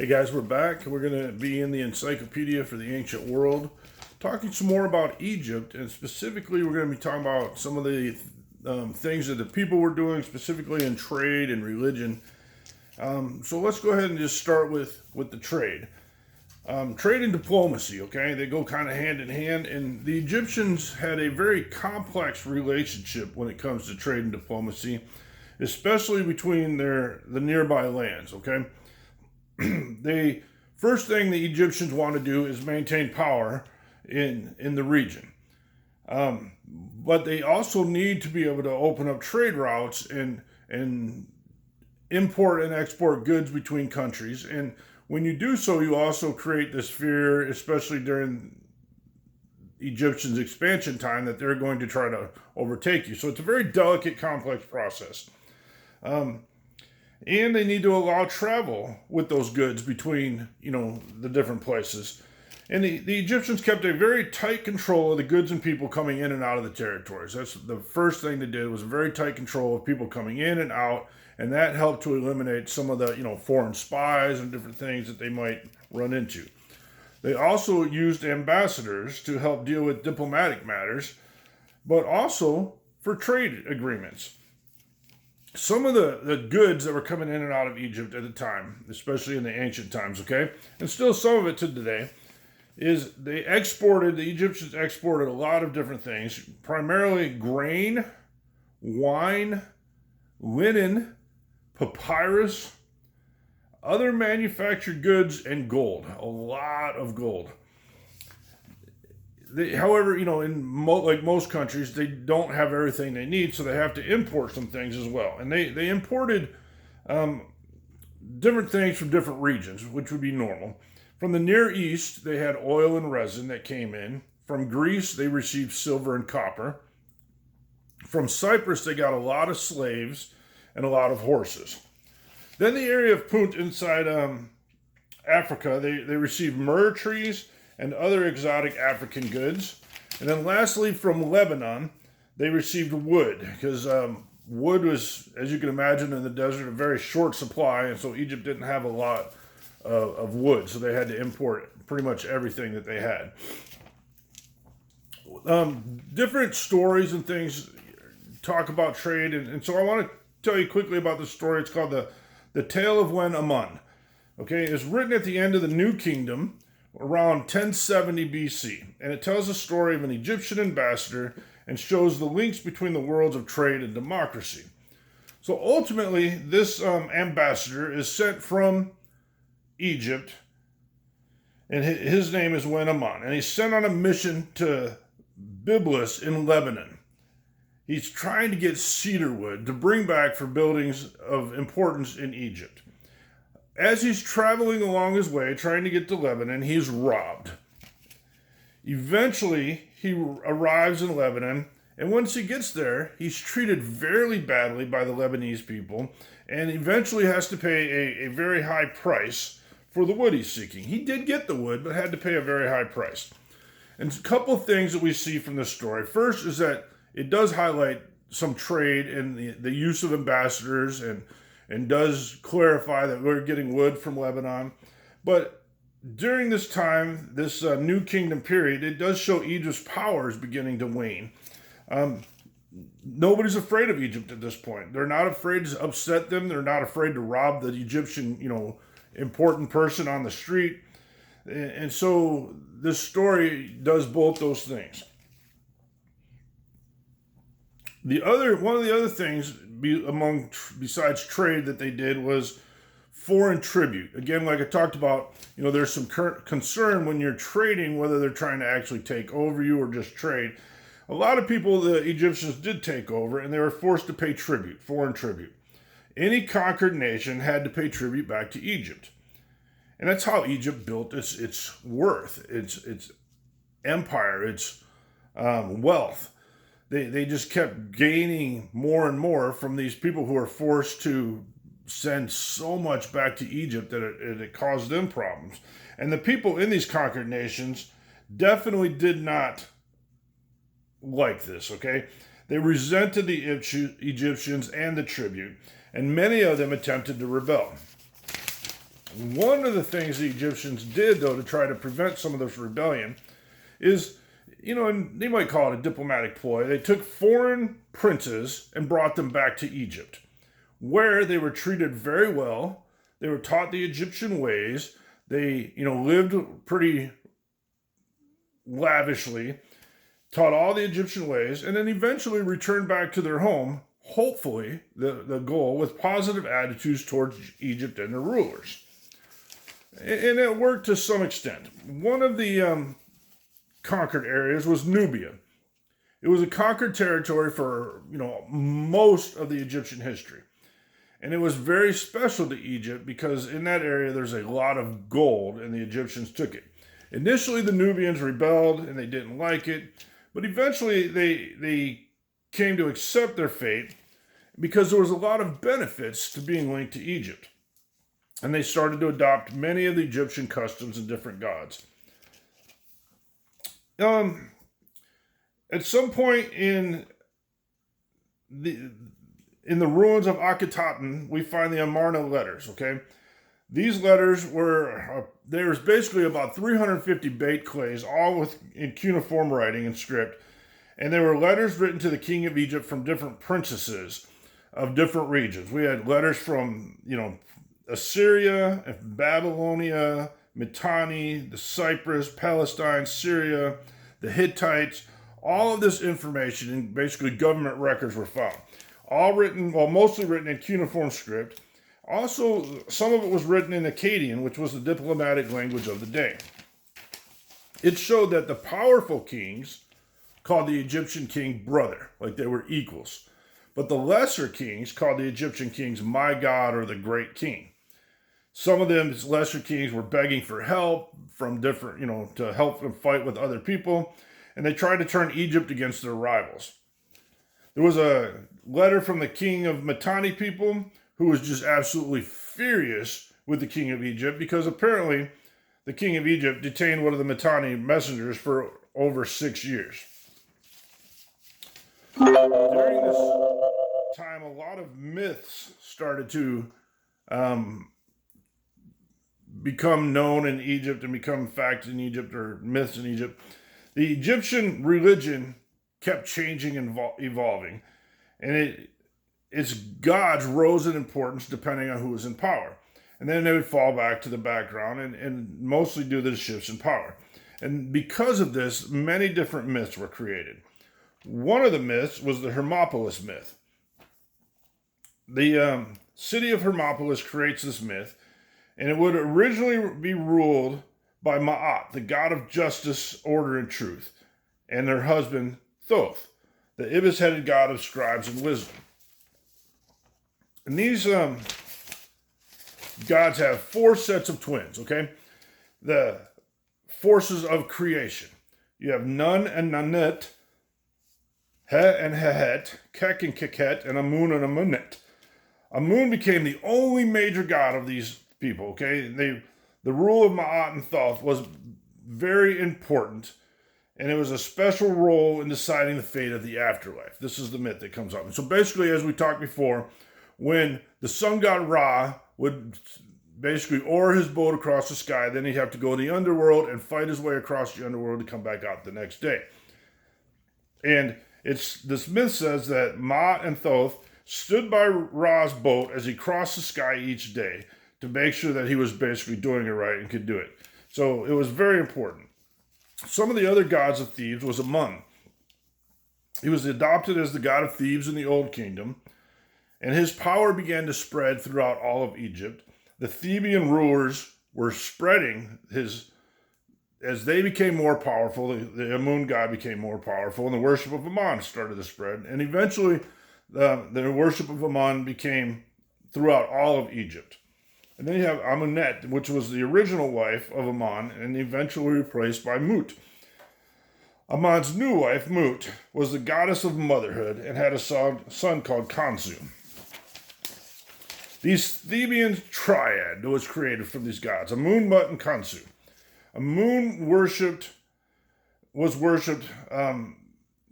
Hey guys, we're back. We're going to be in the Encyclopedia for the Ancient World, talking some more about Egypt, and specifically we're going to be talking about some of the things that the people were doing, specifically in trade and religion. So let's go ahead and just start with the trade. Trade and diplomacy, okay? They go kind of hand in hand, and the Egyptians had a very complex relationship when it comes to trade and diplomacy, especially between the nearby lands, okay? The first thing the Egyptians want to do is maintain power in the region. But they also need to be able to open up trade routes and import and export goods between countries. And when you do so, you also create this fear, especially during Egyptians' expansion time, that they're going to try to overtake you. So it's a very delicate, complex process. And they need to allow travel with those goods between, the different places. And the Egyptians kept a very tight control of the goods and people coming in and out of the territories. That's the first thing they did, was a very tight control of people coming in and out. And that helped to eliminate some of the, foreign spies and different things that they might run into. They also used ambassadors to help deal with diplomatic matters, but also for trade agreements. Some of the goods that were coming in and out of Egypt at the time, especially in the ancient times, okay, and still some of it to today, is the Egyptians exported a lot of different things, primarily grain, wine, linen, papyrus, other manufactured goods, and gold. A lot of gold. However, like most countries, they don't have everything they need, so they have to import some things as well. And they imported different things from different regions, which would be normal. From the Near East, they had oil and resin that came in. From Greece, they received silver and copper. From Cyprus, they got a lot of slaves and a lot of horses. Then the area of Punt inside Africa, they received myrrh trees and other exotic African goods. And then lastly, from Lebanon, they received wood, because wood was, as you can imagine, in the desert, a very short supply, and so Egypt didn't have a lot of wood, so they had to import pretty much everything that they had. Different stories and things talk about trade, and so I want to tell you quickly about this story. It's called the Tale of Wen Amun. Okay, it's written at the end of the New Kingdom, around 1070 BC, and it tells the story of an Egyptian ambassador and shows the links between the worlds of trade and democracy. So ultimately, this ambassador is sent from Egypt, and his name is Wen Amun, and he's sent on a mission to Byblos in Lebanon. He's trying to get cedar wood to bring back for buildings of importance in Egypt. As he's traveling along his way, trying to get to Lebanon, he's robbed. Eventually, he arrives in Lebanon, and once he gets there, he's treated very badly by the Lebanese people, and eventually has to pay a very high price for the wood he's seeking. He did get the wood, but had to pay a very high price. And a couple of things that we see from this story. First is that it does highlight some trade and the use of ambassadors, and does clarify that we're getting wood from Lebanon. But during this time, this New Kingdom period, it does show Egypt's power is beginning to wane. Nobody's afraid of Egypt at this point. They're not afraid to upset them. They're not afraid to rob the Egyptian, important person on the street. And so this story does both those things. One of the other things besides trade that they did was foreign tribute. Again, like I talked about, there's some concern when you're trading, whether they're trying to actually take over you or just trade. A lot of people, the Egyptians did take over, and they were forced to pay tribute, foreign tribute. Any conquered nation had to pay tribute back to Egypt. And that's how Egypt built its worth, its empire, its wealth. They just kept gaining more and more from these people who were forced to send so much back to Egypt that it caused them problems. And the people in these conquered nations definitely did not like this, okay? They resented the Egyptians and the tribute, and many of them attempted to rebel. One of the things the Egyptians did, though, to try to prevent some of this rebellion is, and they might call it a diplomatic ploy. They took foreign princes and brought them back to Egypt, where they were treated very well. They were taught the Egyptian ways. They, lived pretty lavishly, taught all the Egyptian ways, and then eventually returned back to their home, hopefully, the goal, with positive attitudes towards Egypt and their rulers. And it worked to some extent. One of the conquered areas was Nubia. It was a conquered territory for, most of the Egyptian history. And it was very special to Egypt because in that area there's a lot of gold, and the Egyptians took it. Initially, the Nubians rebelled and they didn't like it, but eventually they came to accept their fate because there was a lot of benefits to being linked to Egypt. And they started to adopt many of the Egyptian customs and different gods. At some point in the ruins of Akhenaten, we find the Amarna letters, okay? These letters there's basically about 350 baked clays, all in cuneiform writing and script. And they were letters written to the king of Egypt from different princesses of different regions. We had letters from, Assyria, Babylonia, Mitanni, the Cyprus, Palestine, Syria, the Hittites. All of this information and basically government records were found. All written, mostly written in cuneiform script. Also, some of it was written in Akkadian, which was the diplomatic language of the day. It showed that the powerful kings called the Egyptian king brother, like they were equals. But the lesser kings called the Egyptian kings my God or the great king. Some of them, lesser kings, were begging for help from different, to help them fight with other people. And they tried to turn Egypt against their rivals. There was a letter from the king of Mitanni people who was just absolutely furious with the king of Egypt because apparently the king of Egypt detained one of the Mitanni messengers for over 6 years. During this time, a lot of myths started to become known in Egypt and become facts in Egypt or myths in Egypt. The Egyptian religion kept changing and evolving, and its gods rose in importance depending on who was in power. And then they would fall back to the background and mostly due to the shifts in power. And because of this, many different myths were created. One of the myths was the Hermopolis myth. The city of Hermopolis creates this myth, and it would originally be ruled by Ma'at, the god of justice, order, and truth, and their husband, Thoth, the ibis-headed god of scribes and wisdom. And these gods have 4 sets of twins, okay? The forces of creation. You have Nun and Nanit, He and Hehet, Kek and Keket, and Amun and Amunet. Amun became the only major god of these people, okay? The rule of Ma'at and Thoth was very important, and it was a special role in deciding the fate of the afterlife. This is the myth that comes up. And so basically, as we talked before, when the sun god Ra would basically oar his boat across the sky, then he'd have to go in the underworld and fight his way across the underworld to come back out the next day. And this myth says that Ma and Thoth stood by Ra's boat as he crossed the sky each day to make sure that he was basically doing it right and could do it. So it was very important. Some of the other gods of Thebes was Amun. He was adopted as the god of Thebes in the Old Kingdom, and his power began to spread throughout all of Egypt. The Theban rulers were spreading as they became more powerful, the Amun god became more powerful, and the worship of Amun started to spread. And eventually, the worship of Amun became throughout all of Egypt. And then you have Amunet, which was the original wife of Amun, and eventually replaced by Mut. Amun's new wife, Mut, was the goddess of motherhood and had a son called Khonsu. These Theban triad was created from these gods, Amun, Mut, and Khonsu. Amun was worshipped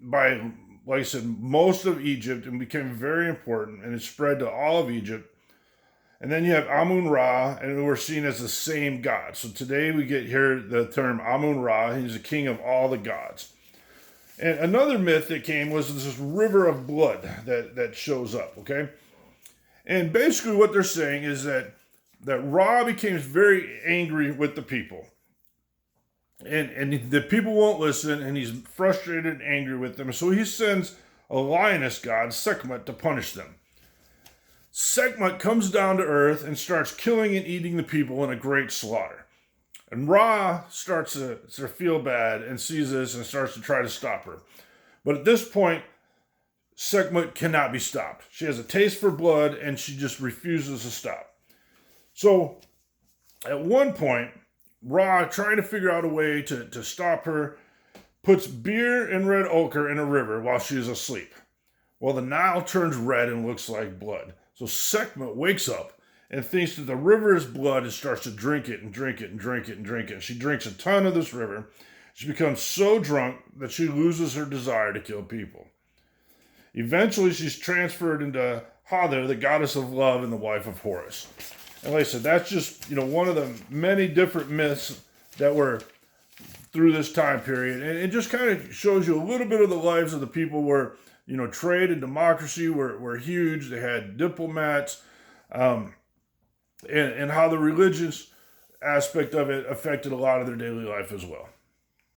by, like I said, most of Egypt and became very important, and it spread to all of Egypt. And then you have Amun Ra, and we're seen as the same god. So today we get here the term Amun Ra. He's the king of all the gods. And another myth that came was this river of blood that shows up, okay? And basically what they're saying is that Ra becomes very angry with the people. And the people won't listen, and he's frustrated and angry with them. So he sends a lioness god, Sekhmet, to punish them. Sekhmet comes down to earth and starts killing and eating the people in a great slaughter. And Ra starts to feel bad and sees this and starts to try to stop her. But at this point, Sekhmet cannot be stopped. She has a taste for blood and she just refuses to stop. So at one point, Ra, trying to figure out a way to stop her, puts beer and red ochre in a river while she is asleep. Well, the Nile turns red and looks like blood. So Sekhmet wakes up and thinks that the river is blood and starts to drink it and drink it and drink it and drink it. And she drinks a ton of this river. She becomes so drunk that she loses her desire to kill people. Eventually, she's transferred into Hathor, the goddess of love and the wife of Horus. And like I said, that's just, one of the many different myths that were through this time period. And it just kind of shows you a little bit of the lives of the people where, trade and democracy were huge. They had diplomats, and how the religious aspect of it affected a lot of their daily life as well.